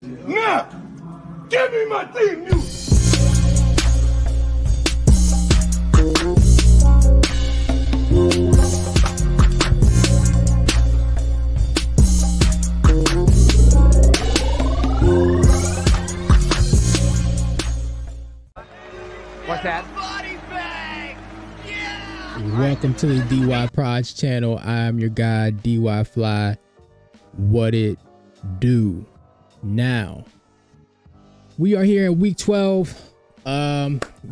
Now, give me my theme music. What's that? Welcome to the DY Proj channel. I'm your guy, DY Fly. What it do? Now, we are here in week 12,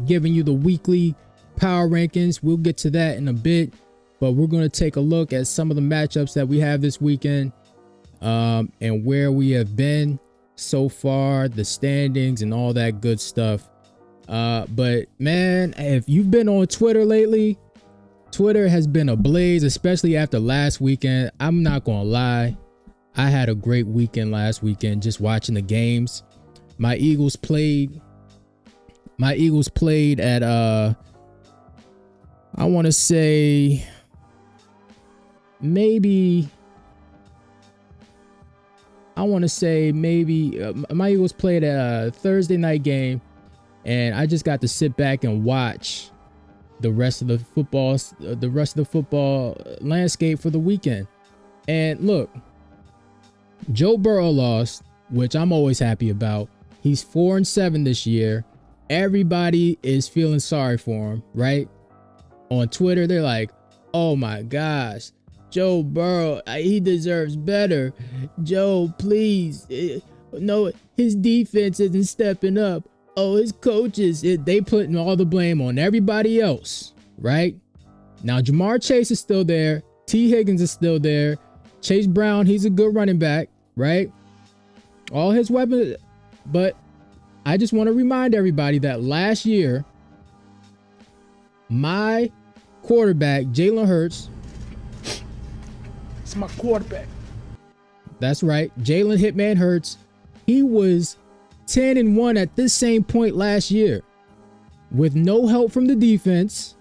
giving you the weekly power rankings. We'll get to that in a bit, but we're going to take a look at some of the matchups that we have this weekend, and where we have been so far, the standings and all that good stuff. But man, if you've been on Twitter lately, Twitter has been ablaze, especially after last weekend. I'm not gonna lie, I had a great weekend last weekend just watching the games. My Eagles played at I want to say maybe my Eagles played at a Thursday night game, and I just got to sit back and watch the rest of the football landscape for the weekend. And look, Joe Burrow lost, which I'm always happy about. He's 4-7 this year. Everybody is feeling sorry for him, right? On Twitter, they're like, oh my gosh, Joe Burrow, he deserves better. Joe, please. No, his defense isn't stepping up. Oh, his coaches, they putting all the blame on everybody else, right? Now, Jamar Chase is still there. T. Higgins is still there. Chase Brown, he's a good running back, right? All his weapons. But I just want to remind everybody that last year, my quarterback, Jalen Hurts. It's my quarterback. That's right. Jalen Hitman Hurts. He was 10-1 at this same point last year with no help from the defense.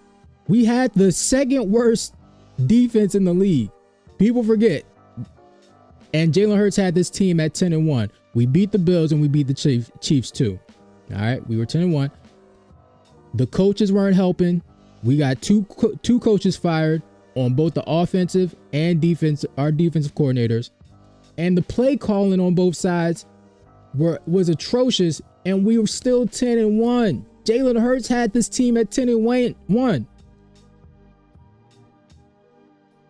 We had the second worst defense in the league. People forget. And Jalen Hurts had this team at 10-1. We beat the Bills and we beat the Chiefs too. All right, we were 10-1. The coaches weren't helping. We got two coaches fired on both the offensive and defense, our defensive coordinators, and the play calling on both sides was atrocious, and we were still 10-1. Jalen Hurts had this team at 10-1,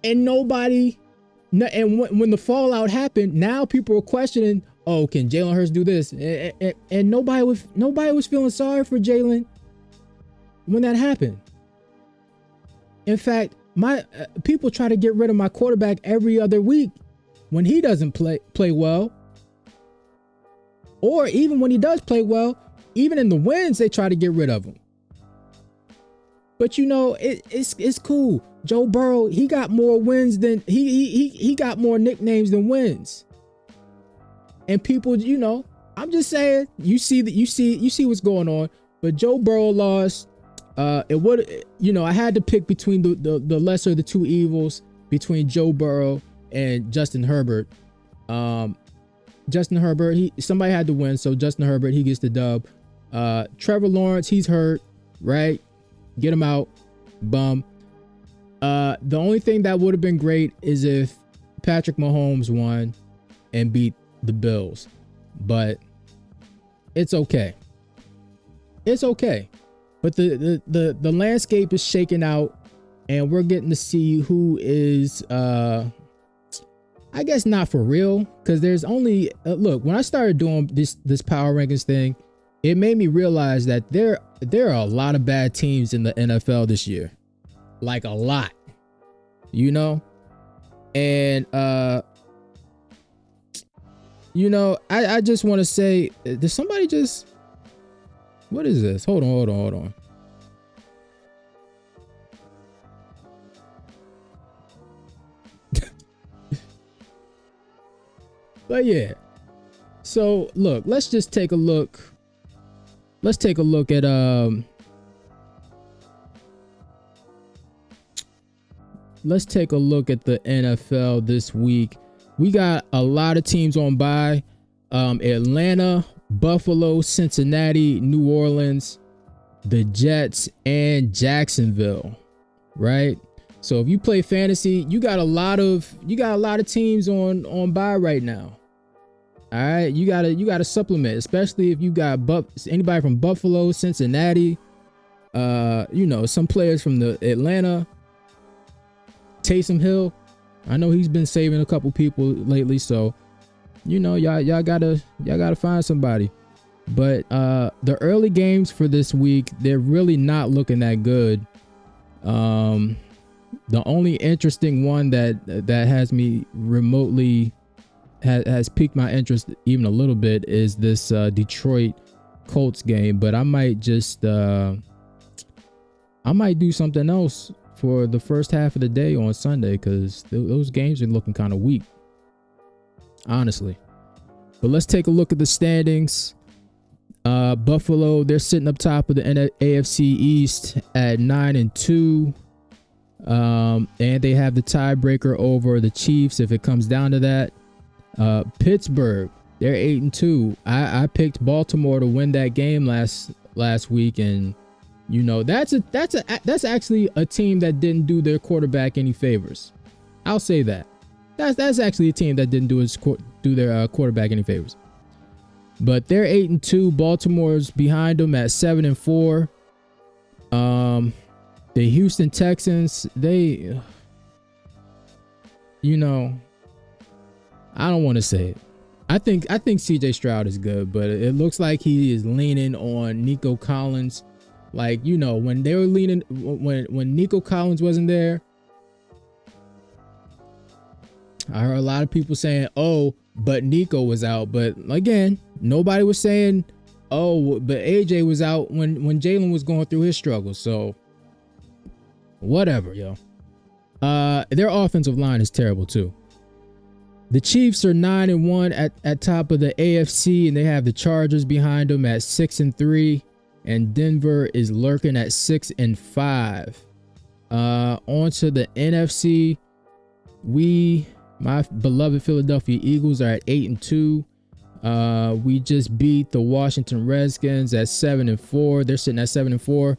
and nobody. And when the fallout happened, now people were questioning, oh, can Jalen Hurts do this? And nobody was feeling sorry for Jalen when that happened. In fact, my people try to get rid of my quarterback every other week when he doesn't play well. Or even when he does play well, even in the wins, they try to get rid of him. But you know, it's cool. Joe Burrow, he got more wins than he got more nicknames than wins. And people, you know, I'm just saying, you see what's going on. But Joe Burrow lost. It would, you know, I had to pick between the lesser of the two evils between Joe Burrow and Justin Herbert. Justin Herbert, somebody had to win, so Justin Herbert, he gets the dub. Trevor Lawrence, he's hurt, right? Get him out. Bum. The only thing that would have been great is if Patrick Mahomes won and beat the Bills, but it's okay. It's okay. But the landscape is shaking out, and we're getting to see who is I guess not for real, because there's only look, when I started doing this power rankings thing, it made me realize that there are a lot of bad teams in the NFL this year, like a lot, you know. And you know, I just want to say, did somebody just, what is this? Hold on. But yeah, so look, let's just take a look. Let's take a look at let's take a look at the NFL this week. We got a lot of teams on bye. Atlanta, Buffalo, Cincinnati, New Orleans, the Jets, and Jacksonville, right? So if you play fantasy, you got a lot of teams on bye right now. All right, you gotta supplement, especially if you got anybody from Buffalo, Cincinnati, some players from the Atlanta, Taysom Hill. I know he's been saving a couple people lately, so y'all gotta find somebody. But the early games for this week, they're really not looking that good. The only interesting one that has me remotely has piqued my interest even a little bit is this Detroit Colts game, but I might just do something else for the first half of the day on Sunday, because those games are looking kind of weak, honestly. But let's take a look at the standings. Buffalo, they're sitting up top of the AFC East at 9-2. And they have the tiebreaker over the Chiefs if it comes down to that. Pittsburgh, they're 8-2. I picked Baltimore to win that game last week, and that's actually a team that didn't do their quarterback any favors. I'll say that. That's actually a team that didn't do their quarterback any favors. But they're 8-2. Baltimore's behind them at 7-4. The Houston Texans, I don't want to say it. I think CJ Stroud is good, but it looks like he is leaning on Nico Collins. Like, when they were leaning, when Nico Collins wasn't there, I heard a lot of people saying, oh, but Nico was out. But again, nobody was saying, oh, but AJ was out when Jalen was going through his struggles. So whatever, yo. Their offensive line is terrible too. The Chiefs are 9-1 at top of the AFC, and they have the Chargers behind them at 6-3, and Denver is lurking at 6-5. On to the NFC. My beloved Philadelphia Eagles are at 8-2. We just beat the Washington Redskins at 7-4. They're sitting at 7-4.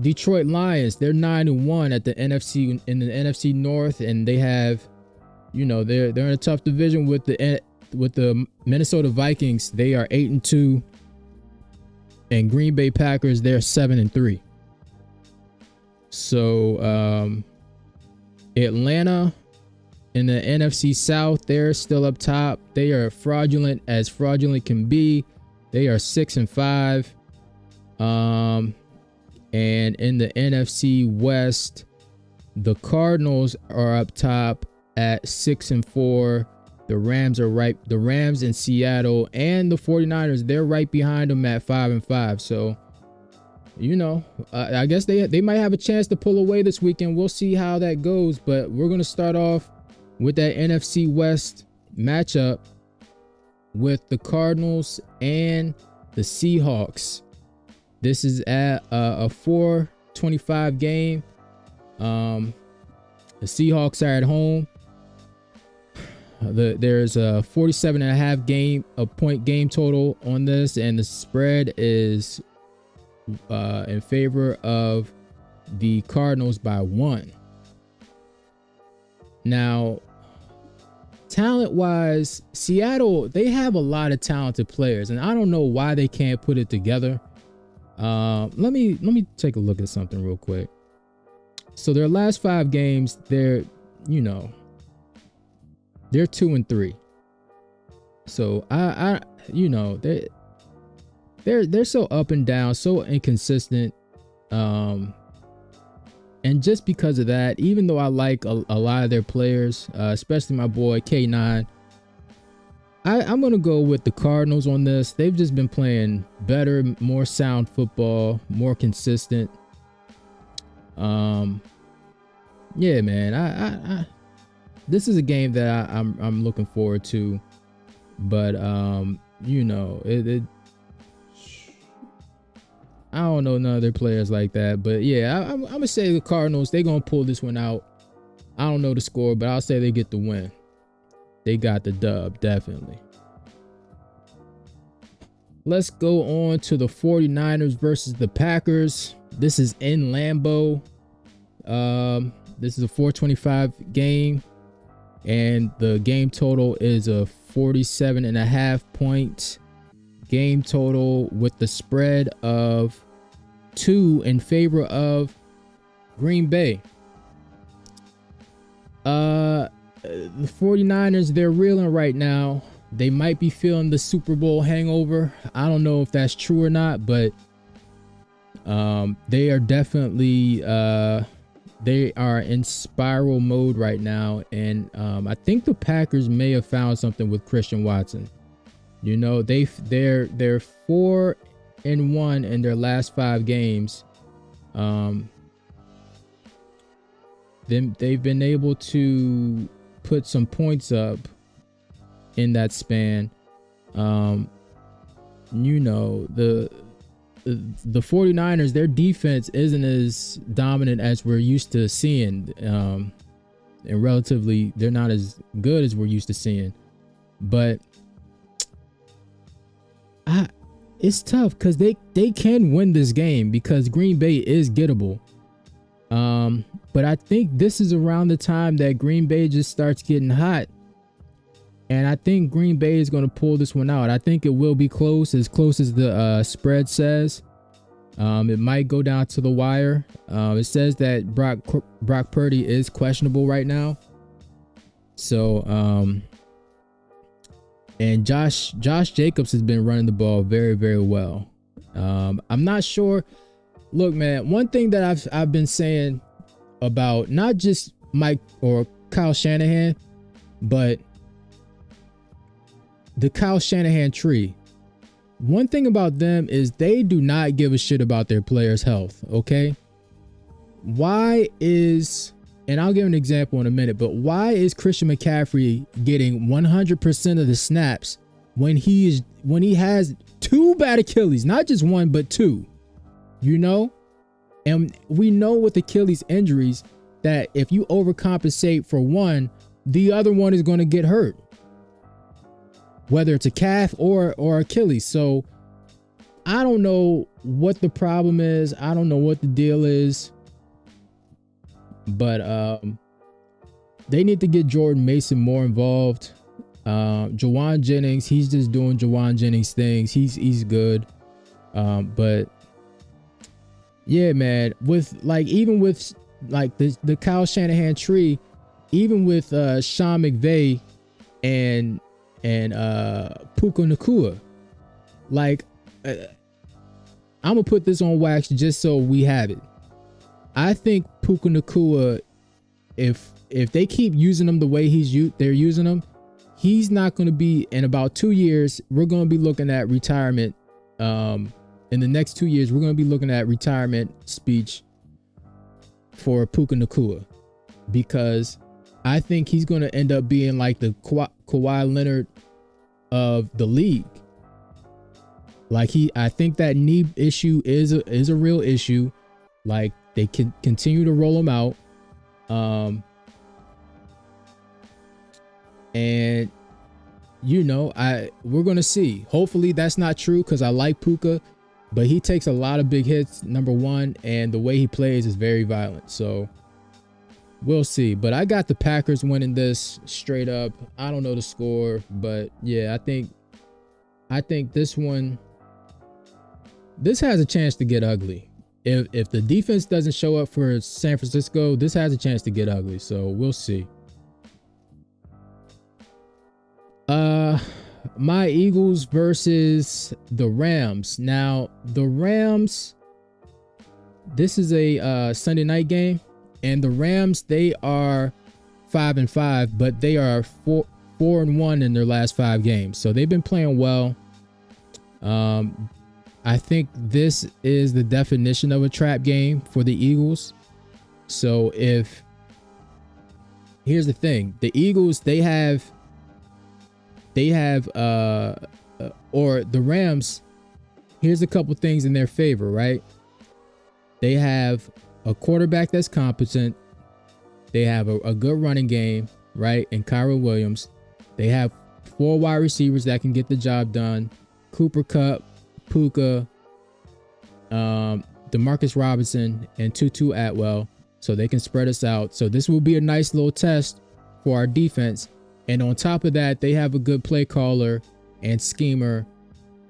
Detroit Lions, they're 9-1 at the NFC in the NFC North, and they have, they're in a tough division with the Minnesota Vikings. They are 8-2, and Green Bay Packers, they're 7-3. So Atlanta in the NFC South, they're still up top. They are fraudulent as fraudulent can be. They are 6-5. And in the NFC West, the Cardinals are up top at 6-4. The Rams in Seattle, and the 49ers, they're right behind them at 5-5. So, I guess they might have a chance to pull away this weekend. We'll see how that goes, but we're going to start off with that NFC West matchup with the Cardinals and the Seahawks. This is at a 4:25 game. The Seahawks are at home. There's a 47.5 point game total on this, and the spread is in favor of the Cardinals by 1. Now, talent-wise, Seattle, they have a lot of talented players, and I don't know why they can't put it together. Let me take a look at something real quick. So their last 5 games, they're 2-3. So they're so up and down, so inconsistent. And just because of that, even though I like a lot of their players, especially my boy K9, I'm going to go with the Cardinals on this. They've just been playing better, more sound football, more consistent. Yeah, man, I this is a game that I'm looking forward to, but I don't know none of their players like that, but yeah, I'm gonna say the Cardinals, they're gonna pull this one out. I don't know the score, but I'll say they get the win. They got the dub, definitely. Let's go on to the 49ers versus the Packers. This is in Lambeau. This is a 425 game, and the game total is a 47.5 point game total with the spread of 2 in favor of Green Bay. The 49ers, they're reeling right now. They might be feeling the Super Bowl hangover. I don't know if that's true or not, but they are definitely they are in spiral mode right now, and I think the Packers may have found something with Christian Watson. You know, they're 4-1 in their last 5 games. Then they've been able to put some points up in that span. You know, the 49ers, their defense isn't as dominant as we're used to seeing, and relatively they're not as good as we're used to seeing, but it's tough because they can win this game because Green Bay is gettable. But I think this is around the time that Green Bay just starts getting hot, and I think Green Bay is going to pull this one out. I think it will be close as the spread says. It might go down to the wire. It says that Brock Purdy is questionable right now. So, and Josh Jacobs has been running the ball very, very well. I'm not sure. Look, man, one thing that I've been saying about not just Mike or Kyle Shanahan, but the Kyle Shanahan tree. One thing about them is they do not give a shit about their players' health, okay? Why is, and I'll give an example in a minute, but why is Christian McCaffrey getting 100% of the snaps when he has 2 bad Achilles, not just 1, but 2, you know? And we know with Achilles injuries that if you overcompensate for one, the other one is going to get hurt, whether it's a calf or Achilles. So I don't know what the problem is. I don't know what the deal is, but they need to get Jordan Mason more involved. Jawan Jennings, he's just doing Jawan Jennings things. He's good. But yeah, man, even with the Kyle Shanahan tree, even with Sean McVay and Puka Nacua, I'm gonna put this on wax just so we have it. I think Puka Nacua, if they keep using him the way they're using him, he's not gonna be, in about 2 years, we're gonna be looking at retirement. In the next 2 years, we're gonna be looking at retirement speech for Puka Nacua, because I think he's gonna end up being like the Kawhi Leonard of the league. I think that knee issue is a real issue. Like, they can continue to roll him out. And you know, we're gonna see. Hopefully that's not true, because I like Puka, but he takes a lot of big hits, number one, and the way he plays is very violent. So we'll see. But I got the Packers winning this straight up. I don't know the score, but yeah, I think this has a chance to get ugly. If the defense doesn't show up for San Francisco, this has a chance to get ugly. So we'll see. My Eagles versus the Rams. Now, the Rams, this is a Sunday night game, and the Rams, they are 5-5, but they are 4-1 in their last 5 games. So they've been playing well. I think this is the definition of a trap game for the Eagles. So here's the thing, the Eagles, or the Rams, here's a couple things in their favor, right? They have a quarterback that's competent. They have a good running game, right? And Kyron Williams. They have 4 wide receivers that can get the job done. Cooper Kupp, Puka, Demarcus Robinson, and Tutu Atwell. So they can spread us out. So this will be a nice little test for our defense. And on top of that, they have a good play caller and schemer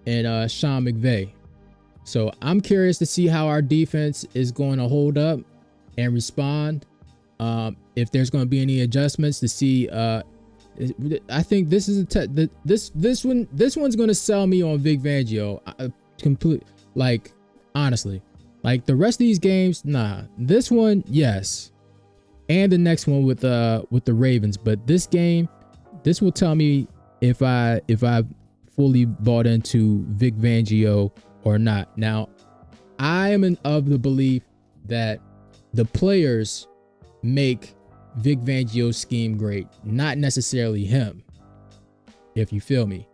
and Sean McVay. So I'm curious to see how our defense is going to hold up and respond. If there's going to be any adjustments to see. I think this is this one's going to sell me on Vic Fangio. Honestly, like the rest of these games, nah. This one, yes, and the next one with the Ravens. But this game, this will tell me if I fully bought into Vic Fangio or not. Now, I am of the belief that the players make Vic Fangio's scheme great, not necessarily him, if you feel me.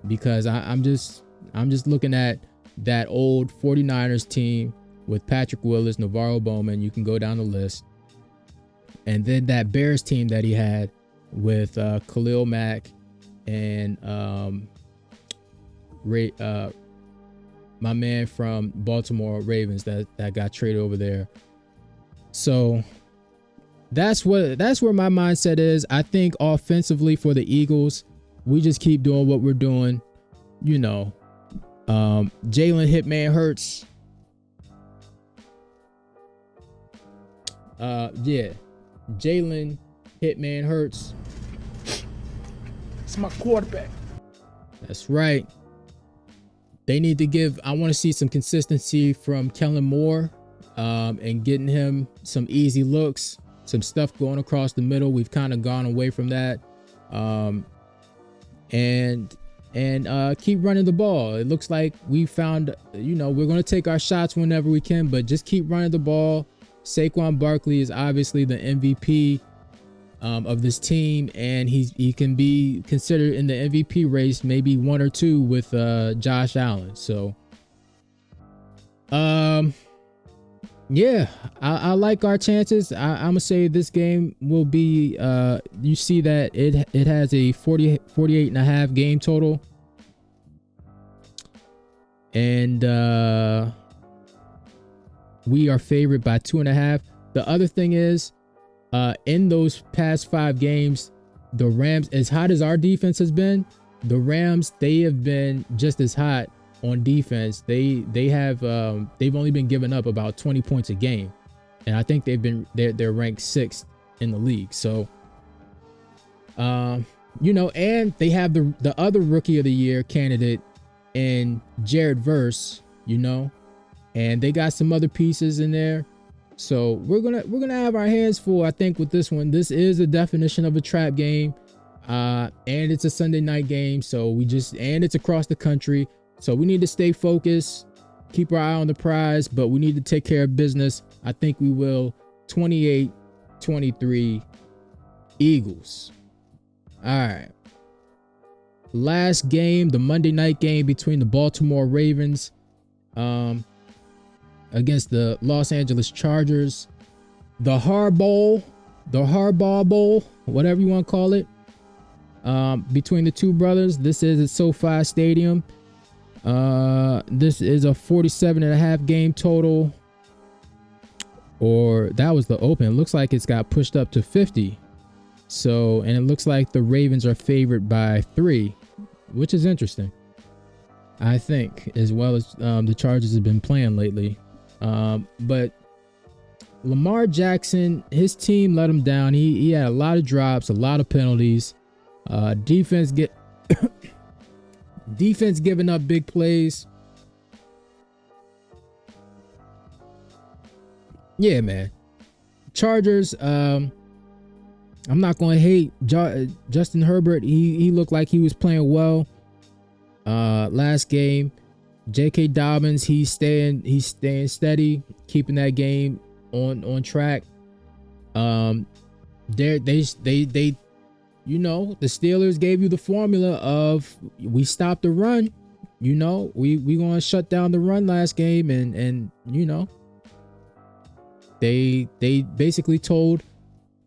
Because I'm just looking at that old 49ers team with Patrick Willis, Navarro Bowman, you can go down the list. And then that Bears team that he had with Khalil Mack and my man from Baltimore Ravens that got traded over there. So that's where my mindset is. I think offensively for the Eagles, we just keep doing what we're doing. You know, Jalen Hitman Hurts. Jalen Hitman Hurts. It's my quarterback. That's right. They need to I want to see some consistency from Kellen Moore, and getting him some easy looks, some stuff going across the middle. We've kind of gone away from that. And keep running the ball. It looks like we found, we're going to take our shots whenever we can, but just keep running the ball. Saquon Barkley is obviously the MVP of this team, and he can be considered in the MVP race, maybe 1 or 2 with Josh Allen. So, yeah, I like our chances. I'm gonna say this game will be. You see that it has a 48.5 game total, and we are favored by 2.5. The other thing is, in those past 5 games, the Rams, as hot as our defense has been, the Rams, they have been just as hot on defense. They've only been giving up about 20 points a game, and I think they're ranked 6th in the league. So, and they have the other Rookie of the Year candidate in Jared Verse, and they got some other pieces in there. So we're gonna have our hands full, I think, with this one. This is a definition of a trap game, and it's a Sunday night game. So and it's across the country. So we need to stay focused, keep our eye on the prize, but we need to take care of business. I think we will. 28-23 Eagles. All right. Last game, the Monday night game between the Baltimore Ravens against the Los Angeles Chargers. The Harbaugh Bowl, whatever you want to call it, between the two brothers. This is at SoFi Stadium. This is a 47.5 game total, or that was the open. It looks like it's got pushed up to 50. So, and it looks like the Ravens are favored by 3, which is interesting, I think, as well as the Chargers have been playing lately. But Lamar Jackson, his team let him down. He had a lot of drops, a lot of penalties. Defense giving up big plays. Yeah, man. Chargers, I'm not going to hate Justin Herbert. He looked like he was playing well last game. J.K. Dobbins, he's staying steady, keeping that game on track. The Steelers gave you the formula of we stopped the run. We gonna shut down the run last game, and they basically told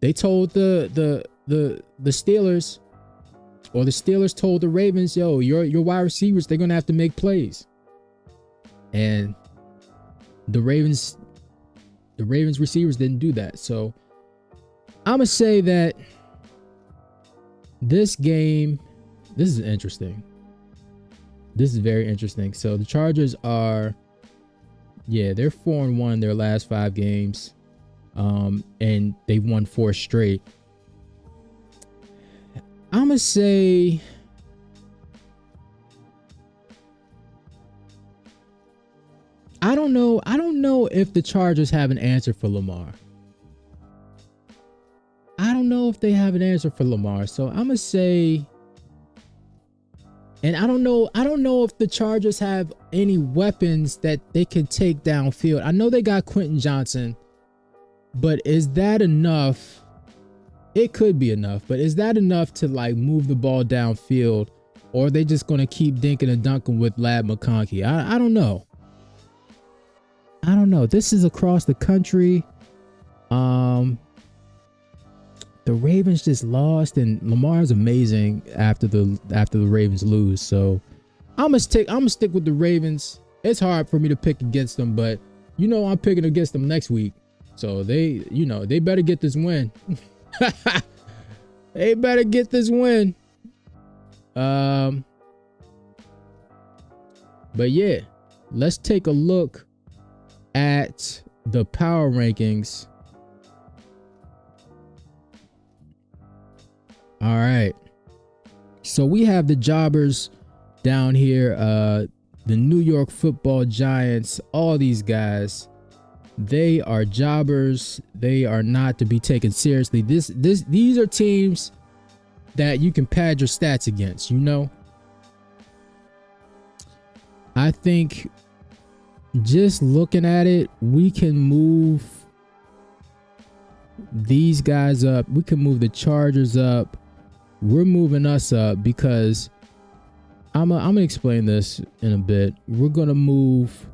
They told the Steelers, or the Steelers told the Ravens, yo, your wide receivers, they're gonna have to make plays. And the Ravens receivers didn't do that. So I'm gonna say that this game, this is interesting. This is very interesting. So the Chargers are, yeah, they're 4-1 their last 5 games. And they've won 4 straight. I'm gonna say I don't know if the Chargers have an answer for Lamar. I don't know if they have an answer for Lamar. So I'm gonna say, and I don't know if the Chargers have any weapons that they can take downfield. I know they got Quentin Johnson, but is that enough? It could be enough, but is that enough to like move the ball downfield, or are they just gonna keep dinking and dunking with Lad McConkey? I don't know. I don't know. This is across the country. The Ravens just lost, and Lamar's amazing after the Ravens lose. So I'm gonna stick with the Ravens. It's hard for me to pick against them, but you know I'm picking against them next week. So they better get this win. They better get this win. But yeah, let's take a look at the power rankings. All right. So we have the jobbers down here, the New York Football Giants, all these guys. They are jobbers. They are not to be taken seriously. These are teams that you can pad your stats against, you know? I think just looking at it, we can move these guys up. We can move the Chargers up. We're moving us up because I'm gonna explain this in a bit. We're gonna move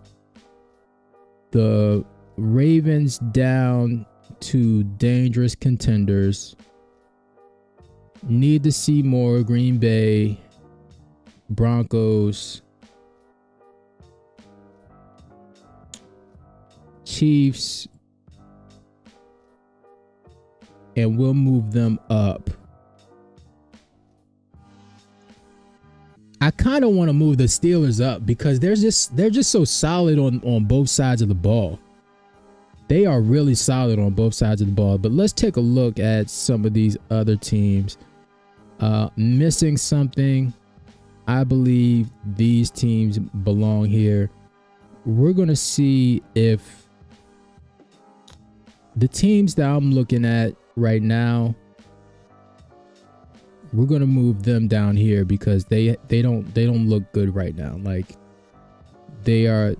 the Ravens down to dangerous contenders. Need to see more Green Bay, Broncos, Chiefs, and we'll move them up. I kind of want to move the Steelers up because they're just so solid on both sides of the ball. They are really solid on both sides of the ball. But let's take a look at some of these other teams. Missing something. I believe these teams belong here. We're going to see if the teams that I'm looking at right now, we're going to move them down here because they don't look good right now. Like they're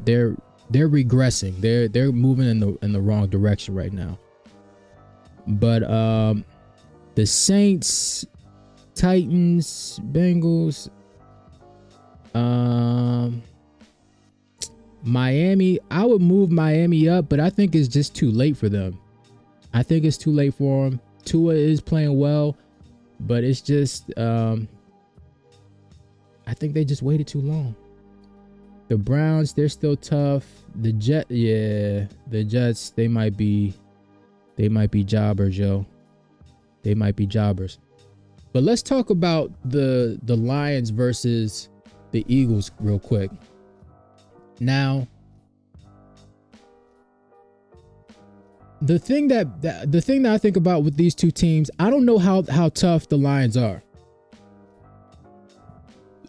regressing. They're moving in the wrong direction right now. But the Saints, Titans, Bengals, Miami, I would move Miami up, but I think it's just too late for them. I think it's too late for them. Tua is playing well, but it's just I think they just waited too long. The Browns, they're still tough. The Jets, they might be jobbers, yo. They might be jobbers. But let's talk about the Lions versus the Eagles real quick. Now, the thing that I think about with these two teams, I don't know how tough the Lions are.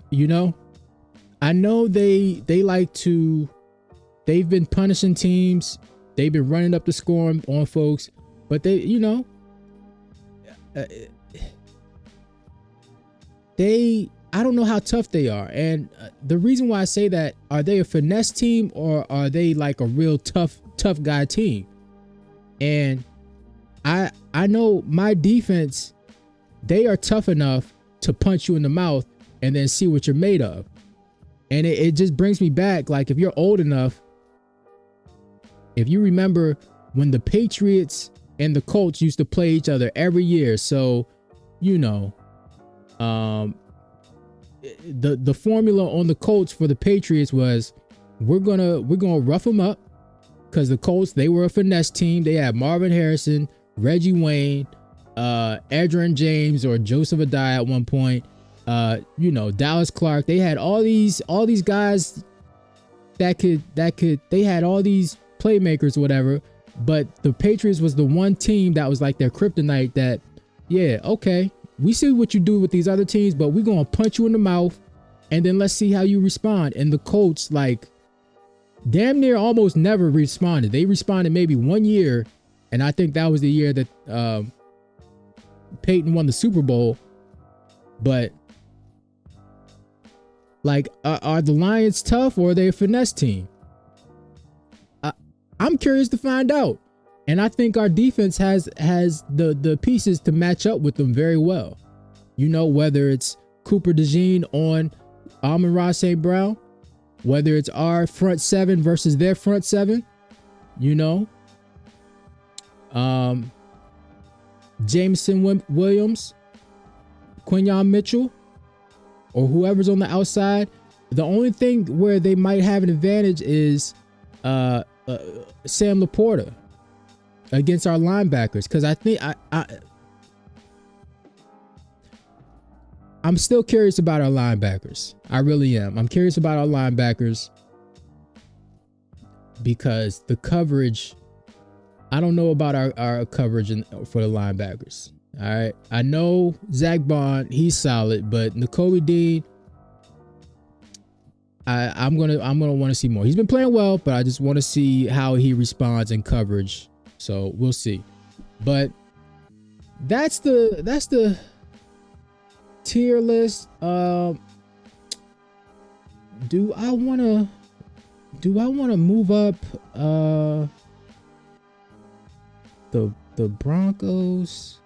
You know, I know they've been punishing teams. They've been running up the score on folks, but I don't know how tough they are. And the reason why I say that, are they a finesse team or are they like a real tough guy team? And I know my defense, they are tough enough to punch you in the mouth and then see what you're made of. And it just brings me back, like, if you're old enough, if you remember when the Patriots and the Colts used to play each other every year. So, you know, the formula on the Colts for the Patriots was we're gonna rough them up, because the Colts, they were a finesse team. They had Marvin Harrison, Reggie Wayne, Adrian James or Joseph Adai at one point. You know, Dallas Clark. They had all these guys that could they had all these playmakers, whatever. But the Patriots was the one team that was like their kryptonite, that, yeah, okay, we see what you do with these other teams, but we're gonna punch you in the mouth and then let's see how you respond. And the Colts, like, damn near almost never responded. They responded maybe 1 year, and I think that was the year that Peyton won the Super Bowl. But like, are the Lions tough, or are they a finesse team? I'm curious to find out. And I think our defense has the pieces to match up with them very well. You know, whether it's Cooper DeJean on Amon-Ra St. Brown, whether it's our front seven versus their front seven, you know, Jameson Williams, Quinyon Mitchell, or whoever's on the outside. The only thing where they might have an advantage is Sam Laporta against our linebackers, because I think I'm still curious about our linebackers. I really am. I'm curious about our linebackers because the coverage, I don't know about our coverage for the linebackers. All right, I know Zach Bond, he's solid, but Nakobe Dean, I'm gonna want to see more. He's been playing well, but I just want to see how he responds in coverage. So we'll see. But that's the tier list. Do I wanna move up the Broncos?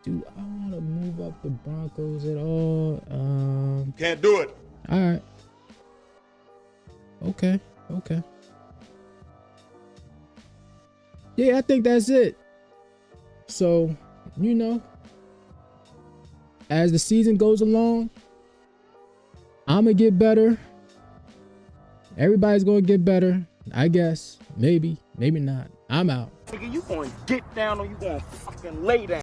Do I want to move up the Broncos at all? Can't do it. All right. Okay. Yeah, I think that's it. So, you know, as the season goes along, I'm going to get better. Everybody's going to get better, I guess. Maybe not. I'm out. Nigga, you gonna get down or you gonna fucking lay down?